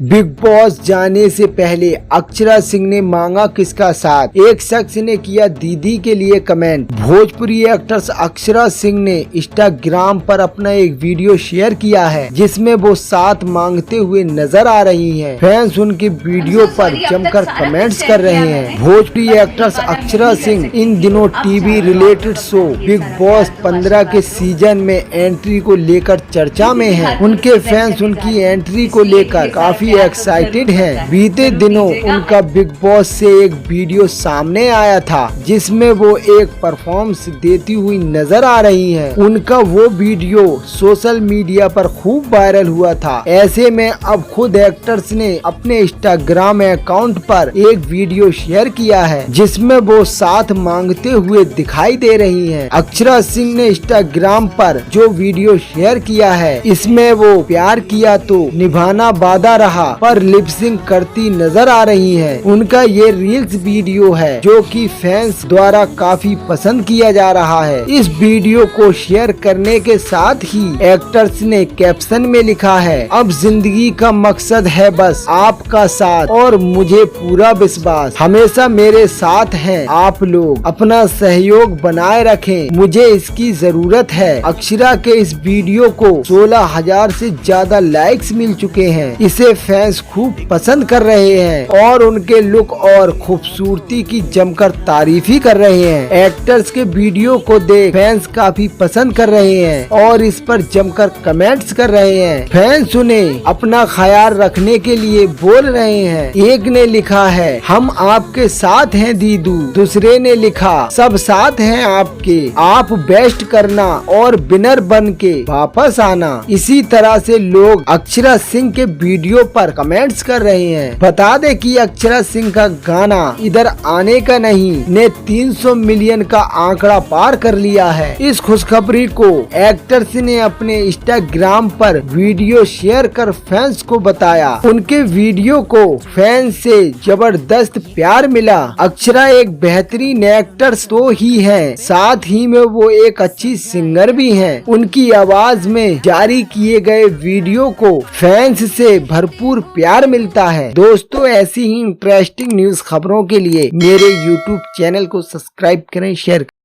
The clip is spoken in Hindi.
बिग बॉस जाने से पहले अक्षरा सिंह ने मांगा किसका साथ। एक शख्स ने किया दीदी के लिए कमेंट। भोजपुरी एक्ट्रेस अक्षरा सिंह ने इंस्टाग्राम पर अपना एक वीडियो शेयर किया है जिसमें वो साथ मांगते हुए नजर आ रही हैं। फैंस उनके वीडियो पर जमकर कमेंट्स कर रहे हैं। भोजपुरी एक्ट्रेस अक्षरा सिंह इन दिनों TV related show big boss 15 के सीजन में एंट्री को लेकर चर्चा में है। उनके फैंस उनकी एंट्री को लेकर काफी एक्साइटेड हैं। बीते दिनों उनका बिग बॉस से एक वीडियो सामने आया था जिसमें वो एक परफॉर्मेंस देती हुई नजर आ रही हैं। उनका वो वीडियो सोशल मीडिया पर खूब वायरल हुआ था। ऐसे में अब खुद एक्टर्स ने अपने इंस्टाग्राम अकाउंट पर एक वीडियो शेयर किया है जिसमें वो साथ मांगते हुए दिखाई दे रही हैं। अक्षरा सिंह ने इंस्टाग्राम पर जो वीडियो शेयर किया है इसमें वो प्यार किया तो निभाना वादा रहा पर लिपसिंग करती नजर आ रही हैं। उनका ये रील्स वीडियो है जो कि फैंस द्वारा काफी पसंद किया जा रहा है। इस वीडियो को शेयर करने के साथ ही एक्टर्स ने कैप्शन में लिखा है, अब जिंदगी का मकसद है बस आपका साथ और मुझे पूरा विश्वास हमेशा मेरे साथ हैं आप लोग अपना सहयोग बनाए रखें, मुझे इसकी जरूरत है। अक्षरा के इस वीडियो को 16,000 से ज्यादा लाइक्स मिल चुके हैं। इसे फैंस खूब पसंद कर रहे हैं और उनके लुक और खूबसूरती की जमकर तारीफ ही कर रहे हैं। एक्टर्स के वीडियो को देख फैंस काफी पसंद कर रहे हैं और इस पर जमकर कमेंट्स कर रहे हैं। फैंस उन्हें अपना ख्याल रखने के लिए बोल रहे हैं। एक ने लिखा है, हम आपके साथ हैं दीदू। दूसरे ने लिखा, सब साथ हैं आपके, आप बेस्ट करना और विनर बन के वापस आना। इसी तरह से लोग अक्षरा सिंह के वीडियो पर कमेंट्स कर रहे हैं। बता दे कि अक्षरा सिंह का गाना इधर आने का नहीं ने 300 मिलियन का आंकड़ा पार कर लिया है। इस खुशखबरी को एक्टर्स ने अपने इंस्टाग्राम पर वीडियो शेयर कर फैंस को बताया। उनके वीडियो को फैंस से जबरदस्त प्यार मिला। अक्षरा एक बेहतरीन एक्ट्रेस तो ही है, साथ ही में वो एक अच्छी सिंगर भी हैं। उनकी आवाज में जारी किए गए वीडियो को फैंस से भरपूर प्यार मिलता है। दोस्तों ऐसी ही इंटरेस्टिंग न्यूज खबरों के लिए मेरे YouTube चैनल को सब्सक्राइब करें, शेयर करें।